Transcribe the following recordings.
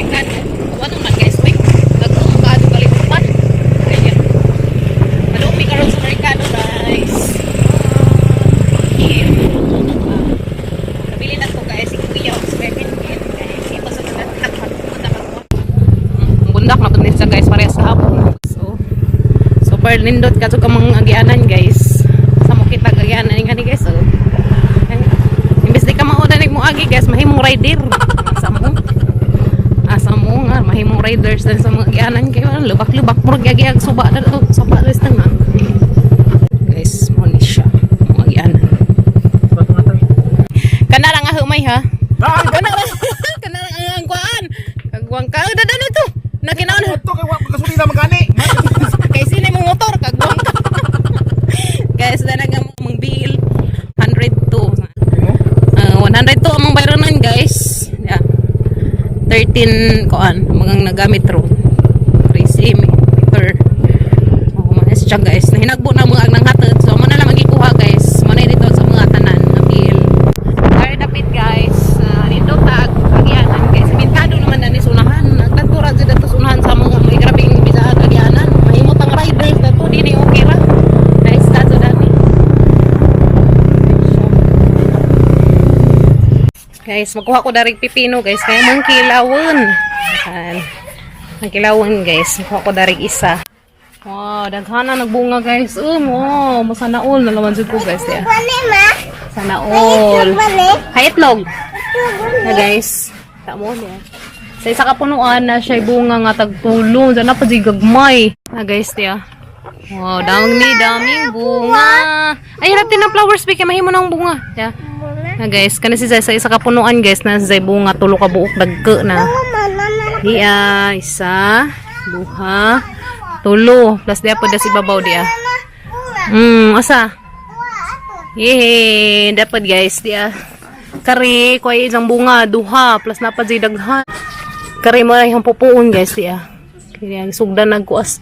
Amerikano. Ano man guys, wait. Nagkakado kalimutan. Kaya. Malumi ka rin sa Amerikano guys. Yeah. Nabili na to guys. Si Kuya. Spending it guys. Ito sa mga nakakalimutan ako. Bundak na to nila guys. Parehas sa hapon. So, super lindot ka to ka mga agianan guys. Sa mo kita agianan nga ni guys. So, imbes di ka maudanig mo agi guys. Mahimong rider. Asa mo nga mahimong riders dan sa mga gianan kayo lubak-lubak murag giag suba na to suba res na guys mo ni siya mga gianan kana lang humay ha kana lang ang kuan kagwang ka dadan ito nakinaon to kay wa gasolina magani kay sini mo motor kagwang ka guys danaga mong bill 102 102 among bayaran guys yeah 13 koan mga nagamit ro 3 meter manes siya guys nahinagbo na mga nang hatod so mo na lang magikuha guys mo na dito sa mga tanan na bill ay dapit guys dito tag agianan guys mintado naman na ni sunahan nagtagtura jud ato sunahan sa mga may grabing bisa agianan mahimot ang riders dato dili okay ra nice dato dani guys, magkuha ko darig pipino guys. Kaya mong kilawon. Ang kilawon guys. Magkuha ko darig isa. Wow, daghana nagbunga guys. Wow, masana all na naman ko guys. Yeah. Sana all. Haitlog. Na guys. Tamo niya. Sa isa kapunuan na siya bunga nga tagtulong. Diyan na pa di gagmay. Na guys, yeah. Wow, daming bunga. Ay, harap din ang flowers. Bigyan mahimo ng bunga. Yeah. Na guys, kana si Zay sa isa ka punuan guys na Zay bunga tulo ka buok dagke na. Iya, isa, duha, tulo. Plus dia pod si babaw dia. Asa? Yeh, dapat guys dia. Kari ko ay isang bunga duha plus napad Zay daghan. Kari mo ay pupuon guys dia. Kaya sugdan nagkuas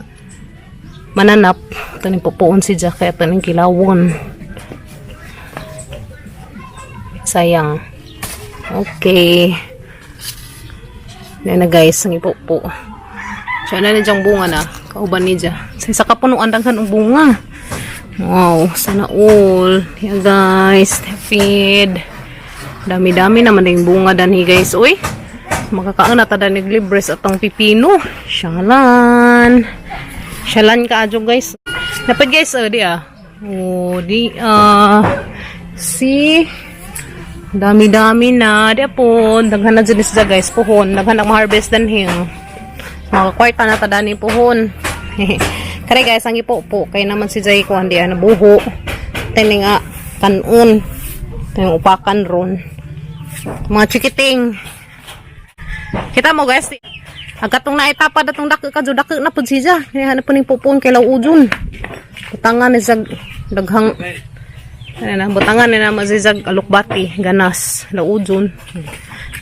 mananap taning pupuon si Jack kaya taning kilawon. Sayang. Okay. Yan na guys, ang ipupo. Siya na nidyang bunga na. Kauban niya. Sa isa kapunuan daghan ang bunga. Wow, sana all. Yan guys, feed. Dami-dami naman yung bunga dani guys. Uy, makakaon na tada naglibres atong pipino. Syalan. Syalan ka adyo guys. Dapat guys, di Oh, si dami-dami na. Di po, daghan na dyan siya guys, puhon. Daghan na ma-harvest dan hing. Makakwarta na tada ni puhon. Kaya guys, ang ipo-po. Kaya naman si Jay ko, hindi nabuho. Tini nga, kanon. Tini upakan ron. Mga chikiting. Kita mo guys, agatong naitapa datong dake na po siya. Kaya hanap po ning pupuon kay Lauudyon. Butangan ni Zag, daghang ano na, butangan na mazizag alukbati, ganas, Lauudyon.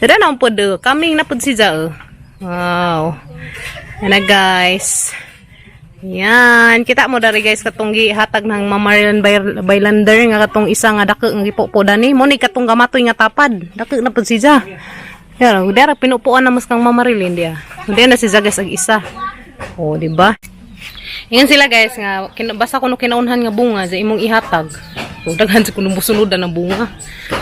Dada na po do, kaming na po siya. Wow. Yan na guys. Yan. Kita mo dari guys katong gihatag ng Mamarilan Bailander nga katong isa nga dake nga gipopo dani. Mo ni katong gamatoy nga tapad. Dake na po siya. Yan, dara pinupuan na mas kang Mamarilan dia. Hindi na si Zagas ag isa. Oh, di ba? Ingon sila guys nga basta kuno kinaunhan nga bunga sa imong ihatag. Daghan sa kuno musunodan ng bunga.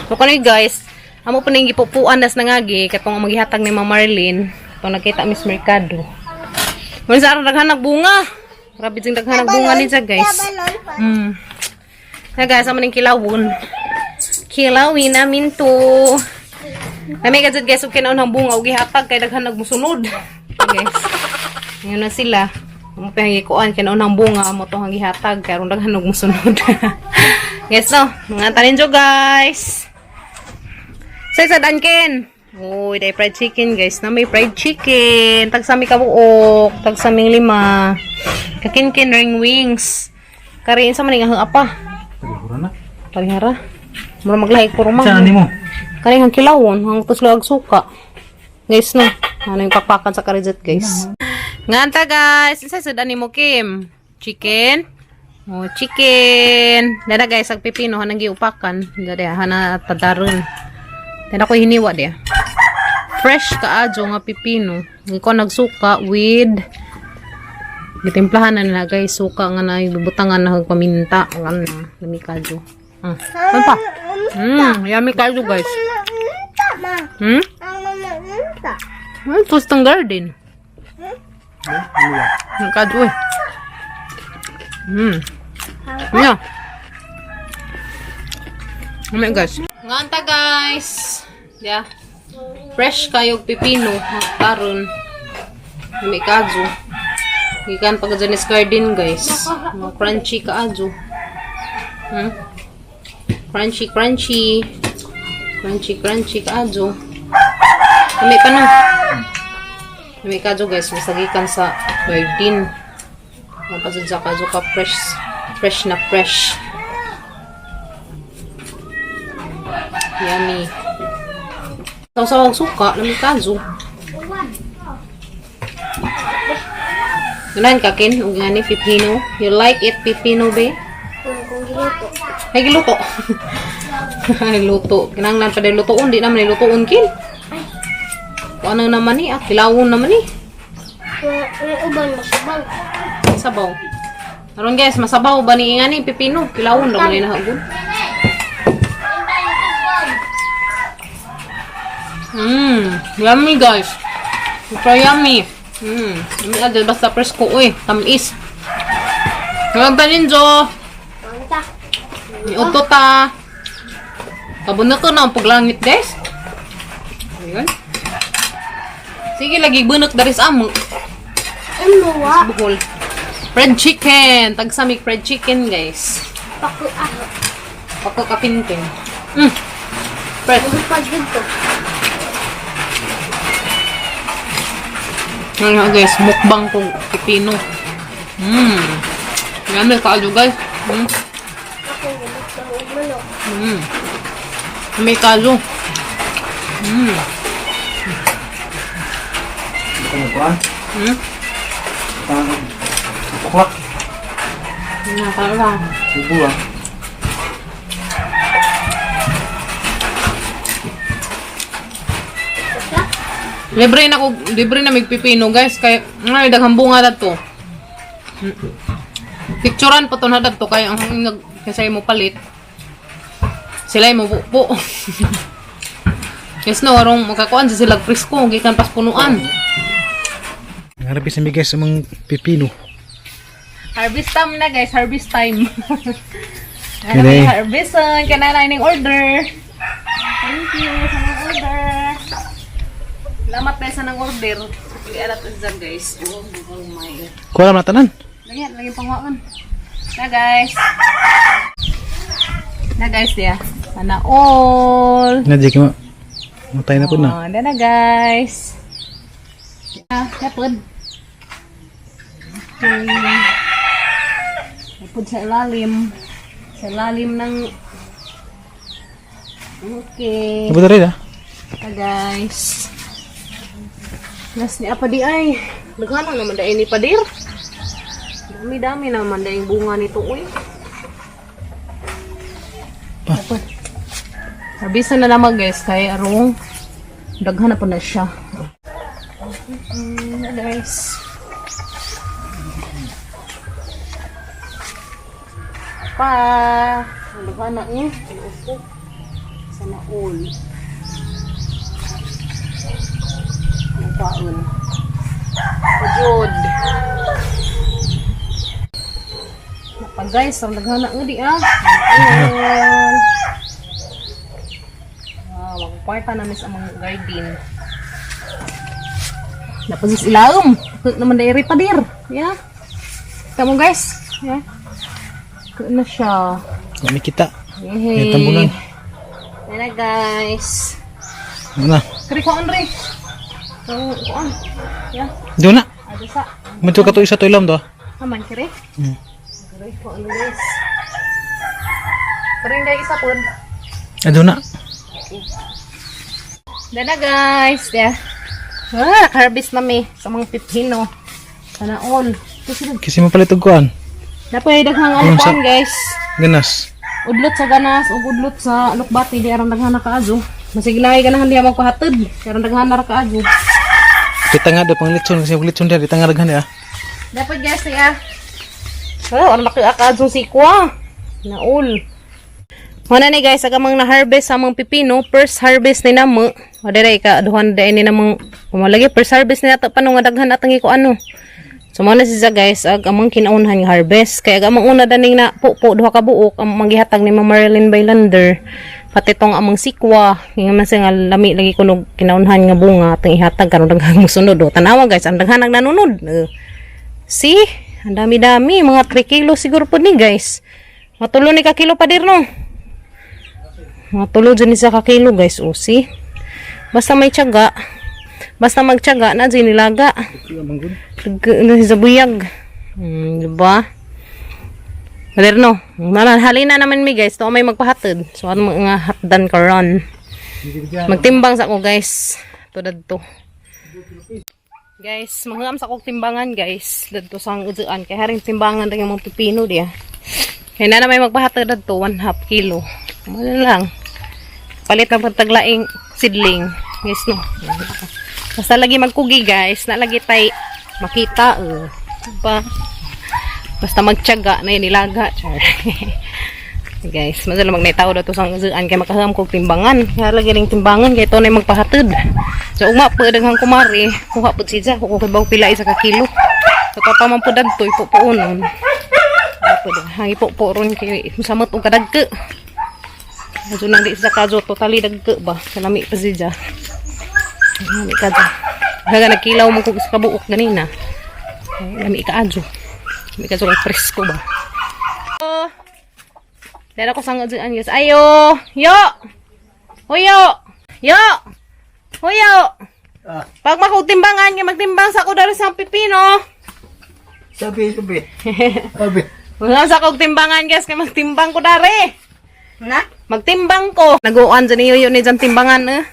So kani guys, amo pa ning gipupuan das nangagi katong maghihatag ni Mamarilan. Kung nakita Miss Mercado. Mo sa daghan ng bunga. Grabe ding daghan ng bunga ni guys. Na guys, amo ning kilawon. Kilawin namin to. Kami gazet guys, okay na unang bunga, ugi hatag kay daghan nagmusunod. Guys, ngayon na sila. Mo pangikuan kay na unang bunga, mo tong gihatag kay daghan nagmusunod. Yes no, mga taninjo guys. Sa danken. Oh, day fried chicken guys. Na may fried chicken. Tagsami kabuok, tagsaming 5. Kakinkin ring wings. Kariin sa maning apa? Parihara. Mura maglahi ko rumah. Saan mo? Kani ang kilawon, ang tuslo ag suka. Guys no, ano yung pakpakan sa karijet guys. Nganta guys, isa sa dani mo Kim. Chicken. Oh, chicken. Dada guys, ag pipino hanang giupakan. Dada hana tadarun. Dada ko hiniwa dia. fresh kaadyo nga pipino. Iko nagsuka with gitimplahan na nila guys, suka nga na ibubutangan na paminta ang lami kaadyo. Ano pa? Yummy kaadyo guys. Twist ang garden. Kaadyo eh. Yeah. Guys. Nganta guys. Yeah. Fresh kayo pipino karon. May kaadyo. Gikan pag Janis garden guys. Mga crunchy kaadyo. Crunchy kaadyo. May pa no. May kaadyo guys, masagikan sa garden. Mapasad sa kaadyo ka fresh na fresh. Yummy. Sawsawang suka, lami kaadyo. Ganahan ka, Ken? Huwag nga ni pipino. You like it, pipino, be? Kung giluto. Ay, giluto. Ay, luto. Kinanglan pa dahil lutoon. Di naman lutoon, Ken. Kung ano naman ni, kilawon naman ni. May uban, masabaw. Sabaw. Aron guys, masabaw ba ni nga ni pipino? Kilawon naman ni nahagod. Yummy guys. Super yummy. Yummy agad basta presko uy, tamis. Ngag tanin jo. Manta. Ni uto ta. Kabunot ko na ang paglangit guys. Ayun. Sige lagi bunot dari sa amo. Ano wa? Buhol. Fried chicken. Tagsamik fried chicken guys. Paku Pako kapinting. Fried. pag dito. Ngayon guys, mukbang kong pipino. Yan kaadyo guys. Ako gusto ng manok. May kaadyo. Ano ba? Buklak. Nakakala. Bubu ah. Libre na may pipino guys. Kaya ngay daghang bunga dato. Picturean pa to na dato kaya ang kasi mo palit. Sila mo bupo. Yes no, arong makakuan sa sila presko gikan pas punuan. Harapin sa migas sa mga pipino. Harvest time na guys, harvest time. Ano may harvest kanana ning order. Thank you sa mga order. Salamat tayo sa nang order. I-alat dyan guys. Oh my. Kuha lang natanan. Lagi pangwakan. Na guys. Dia. Sana all. Nga di mo. Matay na po na. Na guys. Kapod. Okay. Kapod sa ilalim. Sa ilalim ng... Okay. Ano ba rin ah? Na guys. Nas ni apa di ay. Nagana naman dahil ni padir. Dami-dami naman dahil bunga nito uy. Harbisan na naman guys kaya arong daghan na po na siya. Guys. Daghan na niya. Sana all. Kaon. Pajod. Napa guys, ang naghana nga di ah. Magparta namin sa mga garden. Napasis ilaom. Kut naman dairy padir. Yeah. Kamu guys. Yeah. Kut na siya. Kami kita. Yehey. Tambunan. Yan na guys. Ano na? Kari ko Andre. Kuan. Yeah. Doon na. Ada sa. Medyo ka to isa to ilam to. Aman kiri. Kari ko ano guys. Paring dai isa pud. Doon na. Dana guys. Yeah. Harvest nami sa mga pipino. Sana all. Kasi mapalit og kuan. Dapat daghang ano kuan guys. Ganas. Udlot sa ganas ug udlot sa lukbati di aron daghang nakaadyo. Masignay ka na hindi magpahatid. Karon daghanar ka agud. Di tanga do pang litson kasi litson dia di tanga daghan ya. Dapat guys ya. Oh, ano maki-akad yung sikwa. Naul. Muna ni guys, agamang na-harvest sa mga pipino. First harvest ni namo. O dire ka, duhan din ni namang pumalagi. First harvest ni nato, paano nga daghan atang iko ano. So muna siya guys, agamang kinaunhan nga harvest. Kaya agamang una daning na pupo, duha ka buok, ang manggihatag ni Ma'am Marilyn Baylander. Pati tong amang sikwa. Nga man siya nga lami lagi kunog kinaunhan nga bunga. Atang ihatag, karon daghan musunod. O tanawa guys, ang daghan ang nanunod. See? Ang dami-dami. Mga 3 kilo siguro po ni guys. Matulo ni ka kilo pa dir no. Matulo dyan isa ka kilo guys. O see? Basta may tiyaga. Basta magtiyaga na dyan nilaga. Sa buyag. Diba? Padir no. Halina naman mi guys. Ito may magpahatid. So ano mga hatdan ka run. Magtimbang sa ako guys. Ito dadto. Guys, mangham sa kong timbangan guys. Dadto sang uduan. Kaya haring timbangan rin yung mga pipino diya. Kaya na may magpahatid dadto. 1/2 kilo. Ano lang. Palit ng pagtaglaing sidling. Yes no. Basta lagi magkugi guys. Nalagi tay makita. Diba? Basta magtiyaga na yun nilaga. Guys, masala magnitaw daw to sang uduan. Kaya makaham kong timbangan. Kaya lagi rin timbangan. Kaya ito na yung magpahatid. So, umapa daghang kumari, kuha po siya, kukubaw pila isa ka kilo. So, papaman po dadto, ipupuunon. Hangi po po ron kay samot o kadagke. So, nang di sa kajo, totally dagke ba? Kalami pa siya. Lami kajo. Haga nagkilaw mo kung sa kabuok ganina. Lami kaajo. Lami kajo lang presko ba? Dala ko sang uduan guys. Ayo! Yo! Huyo! Yo! Huyo! Pag makutimbangan nga, magtimbang sa ko dali sa pipino. Sabi. Wala sa kong timbangan guys, kaya magtimbang ko dari. Na? Magtimbang ko. Naguan dyan niyo ni dyan timbangan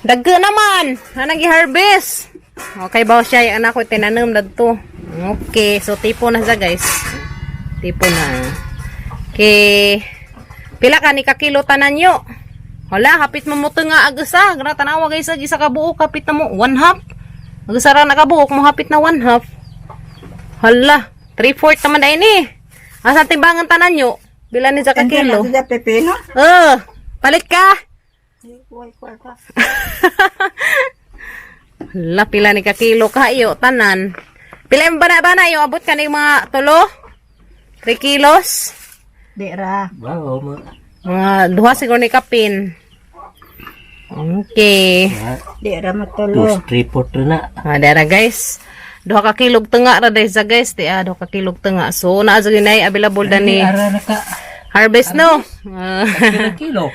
Dagge naman. Hanang i-harvest. Okay ba siya, yung anak ko tinanam dadto. Okay, so tipo na siya guys. Tipo na. Okay. Pila ka ni kakilo tanan nyo? Hala, hapit mo mo nga agasa. Gana tanawa guys, isa ka buok, hapit na mo 1/2. Agasa ra nakabuok mo, hapit na 1/2. Hala, 3/4 naman dahil ni. Asa timbangan tanan nyo? Bila ni sa kakilo? Hindi pepino? Palit ka. Hala, pila ni kakilo kayo, tanan. Pila yung bana-bana yung abot ka ni mga tulo? 3 kilos? Di ra. Wow, mo. Mga duha siguro ni kapin. Okay. Di ra matulo. 3/4 na. Dara guys. Duha ka kilog tunga ra dai sa guys. Duha ka kilog tunga. So naa sa ginay available dan ni Ara na ka. harvest no. Kilo.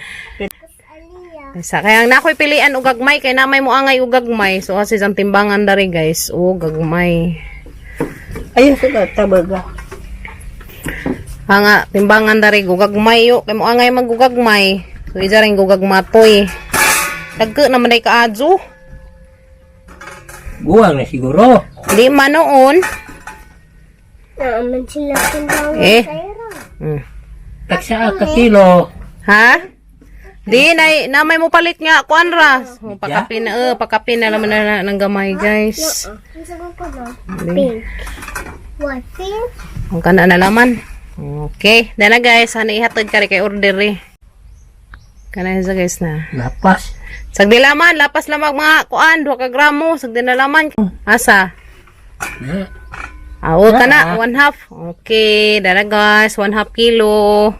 Sa kaya nakoy pilian og gagmay kay namay mo angay og gagmay. So kasi sang timbangan dari guys. O gagmay. Ayun sa tabaga. Nga timbangan dari gugagmay yo kay mo angay magugagmay. So ija ring gugagmatoy. Dagke naman ay kaadso. Buwang na siguro. Di man noon. Naaman sila timbang Eh. kaya. Taksa ka kilo. Ha? Di namay mo palit nga kuan ra. So, pakapin na pakapin na naman na ng gamay guys. Ang sagot ko na. Pink. What? Pink? Ang kana na laman. Okay, dala guys, ana ihatod ka rin kay order eh. Kana sa guys na. Lapas. Sagdi laman, lapas lamang mga kuan 2 ka gramo, sagdi na laman. Asa? Awo ka na, 1/2. Okay, dala guys, 1/2 kilo.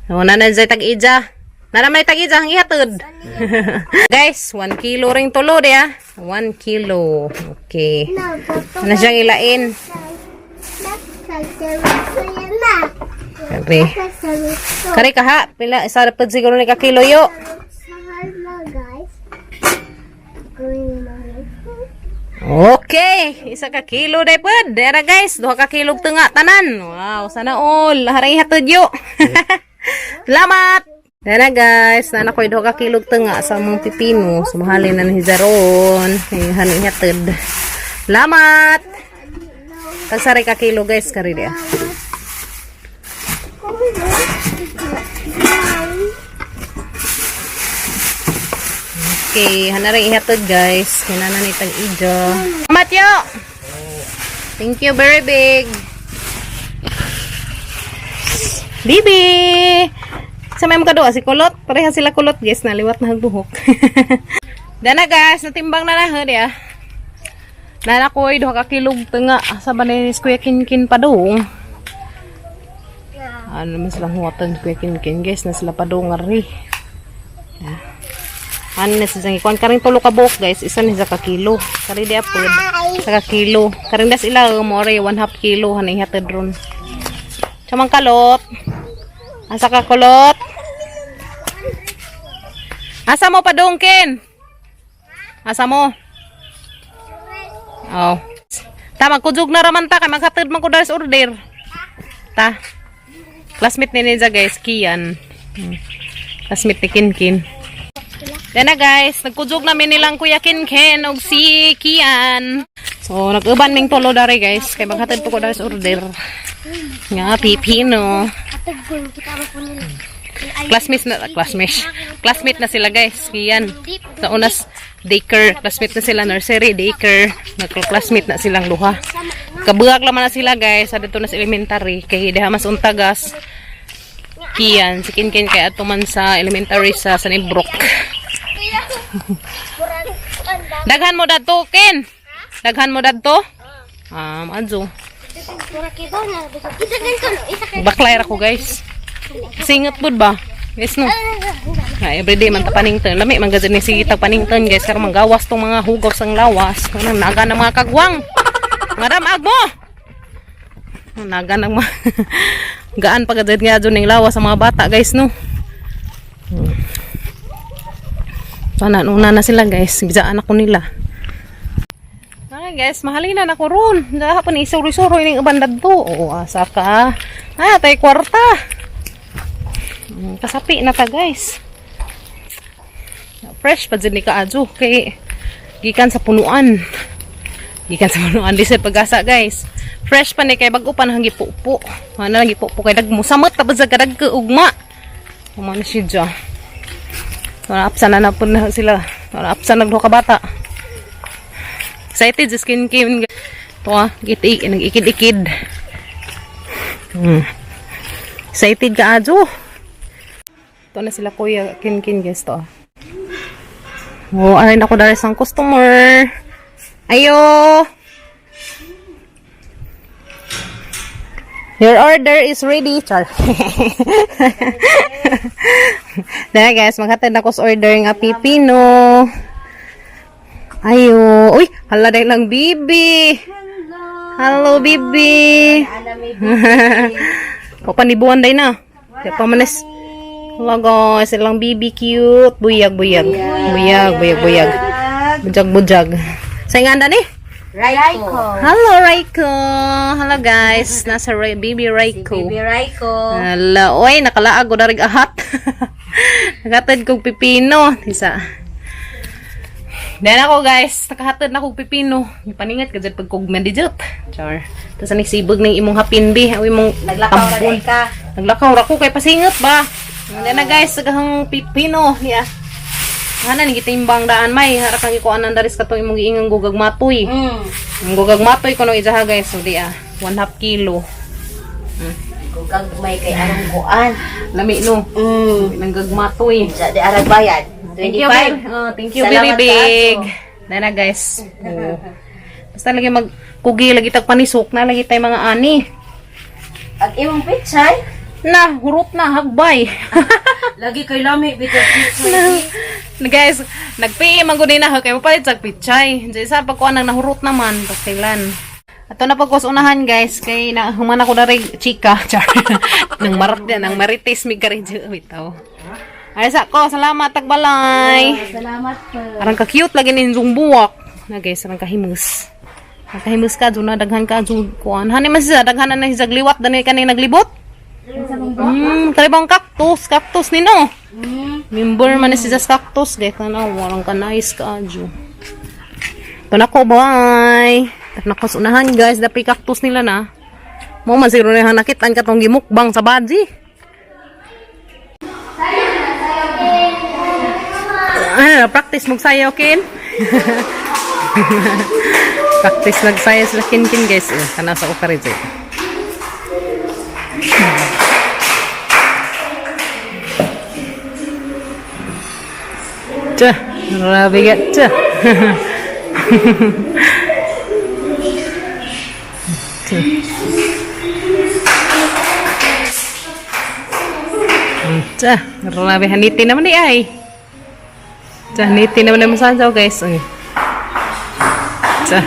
So, na sa tag-ija. Na may tag-ija ang ihatod. Guys, 1 kilo ring tulo dia. 1 kilo. Okay. Ano siyang ilain? Kari. Kari ka ha? Pila, isa dapat siguro ni ka kilo yo. Okay, isa ka kilo dapat. Dera guys, 2 ka kilo tunga tanan. Wow, sana all. Haray hatod yo. Salamat. Dera guys, nana ko'y 2 ka kilo tunga sa mga pipino. Sumuhalin na ni Zaron. Haning hatod. Salamat. Tagsaray ka kilo guys, kari dia. Okay, hanari ihatod guys. Kinana ni tag ija. Matyo! Thank you, very big. Bibi! Sa may mga si kulot. Pareha sila kulot guys. Naliwat na hagbuhok. Dana guys, natimbang na na ya. Nana ko ay 2 kilog nga sa banis Kuya Kinkin pa dong. Ano naman silang huwatan Kuya Kinkin guys na sila pa dong ngari. Ano na silang ikuan karing 3 ka buhok guys. Isa ni sa ka kilo. Kari di apod. Sa ka kilo. Karing das ila mo rin 1/2 kilo. Hanay hatid ron. Samang kalot. Asa ka kulot? Asa mo pa dong Ken? Asa mo? Oh. Ta magkujog na raman ta kay maghatid man ko dahil sa order. Ta. Classmate ni Neza guys, Kian. Classmate ni Kinkin. Yan na guys, nagkujog namin nilang Kuya Kinkin og si Kian. So nag-uban ming tulo dari guys kay maghatid po ko dahil sa order. Nga pipino. Classmate na sila guys. Kian. Sa unas daycare, classmate na sila nursery, daycare. Nagka-classmate na silang luha. Kabuhag laman na sila guys. Sa dito na sa elementary kay diha mas untagas. Kian, si Kinkin kay ato man sa elementary sa Sanibrok. Daghan mo dadto Ken. Daghan mo dadto? Adjo. Baklay ra ko guys. Singot pud ba? Yes no. Everyday man ta panington. Lami man gad ni sige ta panington guys karon manggawas tong mga hugos ang lawas. Nang naga ng mga kagwang. Madam agmo. Naga ng mga gaan pa gad nga ning lawas sa mga bata guys no. Tanan una na sila guys. Bijaan ako nila. Ay guys, mahalina na ko ron. Daha pa ni suri-suri ning uban dadto. Oo, asa ka. Tay kwarta. Kasapi na ta guys. Fresh pa dyan ni kaadyo kay gikan sa punuan. Gikan sa punuan di sa pag-asa guys. Fresh pa ni kay bag-o pa nang gipupo. Ano nang gipupo kay dagmo samot tapos sa kadag ugma. Amo ni siya. Wala apsan na pud na sila. Wala apsan nagduha ka bata. Excited sa skin game. Ito nag-ikid-ikid. Excited ka adyo. Ito na sila Kuya Kinkin guys to. Oh, aray na ko dari sang customer. Ayo. Your order is ready, Char. Dahil guys, maghatid ako sa order nga pipino. Ayo. Uy, hala dahil lang bibi. Hello, bibi. Papanibuan dahil na. Kaya pamanis. Hello guys, ilang bibi cute. Buyag. Buyag. Bujag. Sayang anda ni? Raiko. Hello, Raiko. Hello guys. Nasa Bibi Raiko. Baby Raiko. Hello. Uy, nakalaag ko na rin ahat. Nakatid kong pipino. Isa. Dahil ako guys, nakahatid na kong pipino. Paningat ka dyan pagkugman di dyan. Char. Tapos nagsibog ng imong hapinbi. Awi mong tambon. Naglakaw ra ko kay pasingat ba? Dahil na guys, sagahang pipino. Yeah. Hana ni gitimbang daan may harap kang ikuan ang daris katong imong giingang gugag matoy. Ang gugag matoy kuno ijaha guys, so di 1/2 kilo. Gugag may kay arong kuan. Lami no. Nang gagmatoy. Sa di arag bayad. 25. Thank you very big. Na guys. Basta lagi magkugi lagi tag panisok na lagi tay mga ani. Ag imong pichay. Na, hurot na hagbay. Lagi kay lami because Guys, nagpi man gud na kay mapalit sa pichay. Di sa pagkuan nang nahurot naman pastilan. Ato na pagkos unahan guys kay na human ako dari chika. Char. nang marites mi kari bitaw. Ay sa ko, salamat tagbalay. Salamat po. Arang ka cute lagi nin buwak. Na guys, arang kahimus. Kahimus ka jud na daghan ka jud kuan. Hani man siya daghan na sa gliwat dani kanay naglibot. Karibang cactus ni no. Member man si Jas cactus gay kana walang ka nice ka adyo. Tuna ko bye. Tapos ko unahan guys, dapi cactus nila na. Mo man siguro na nakitaan ka tong gimukbang sa badji. Ano, practice magsayaw kin. Practice nagsayaw sila kin guys. Kana sa ukarit eh. Tja, grabe ka. Tja. Tja, grabe. Haniti naman di ay. Tja, haniti naman naman sa guys. Tja.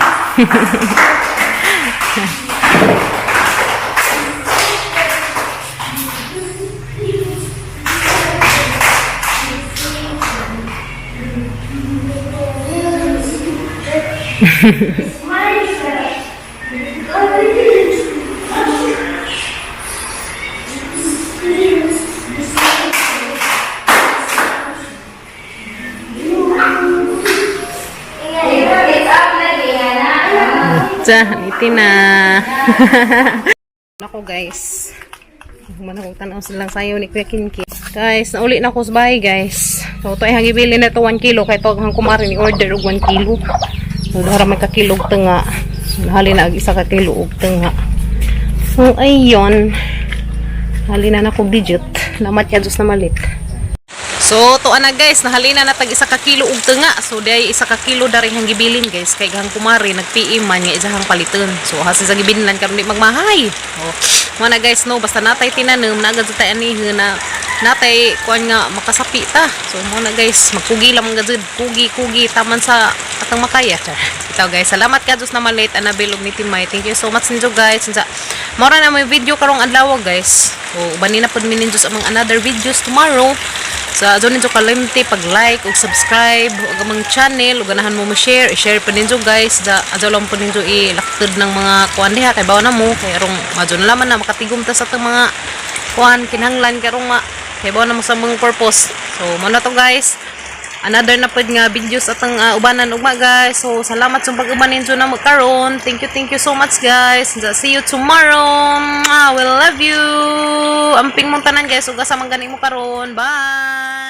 Tja, haniti na. Ako guys. Manakong tanaw silang sayo ni Kuya Kinki. Guys, nauli na ako sa bahay guys. So, ito ay hangibili na ito 1 kilo. Kaya ito hang kumari ni order og 1 kilo. So, dahara may kakilog tanga. Hali na ag isa kakilo og tanga. So, ayun. Hali na ako budget. Lamat ya Diyos na malit. So, tuan na guys, nahalina na tag isa ka kilo og tanga. So, day isa ka kilo dari hang gibilin guys. Kay hang kumari nagpiim man nga isa hang paliton. So, hasi sa gibilan karon di magmahay. Oh, mo na guys no, basta natay tinanem na agad tay anihi na natay kuan nga makasapi ta. So, mo na guys, magkugi lang gud, kugi taman sa atang makaya. Ito guys, salamat ka Diyos na malit anabilog ni Timay. Thank you so much ninyo guys. Sinsa mora na may video karong adlaw guys. So, banin na pud mi ninyo sa among another videos tomorrow. Sa so, ninyo kalimti pag-like ug subscribe ug among channel ug ganahan mo share, i-share pa ninyo guys. Da adto lang po ninyo ilaktod ng mga kuan diha kay bawo na mo kay arong madyo na laman na makatigom ta sa tong mga kuan kinahanglan karong kay bawo na mo sa mga purpose. So mo na to guys. Another na pud nga videos atong ubanan ugma guys. So salamat sa pag-uban ninyo na magkaron. Thank you so much guys. See you tomorrow. We love you. Amping mong tanan guys ug asa man gani mo karon. Bye.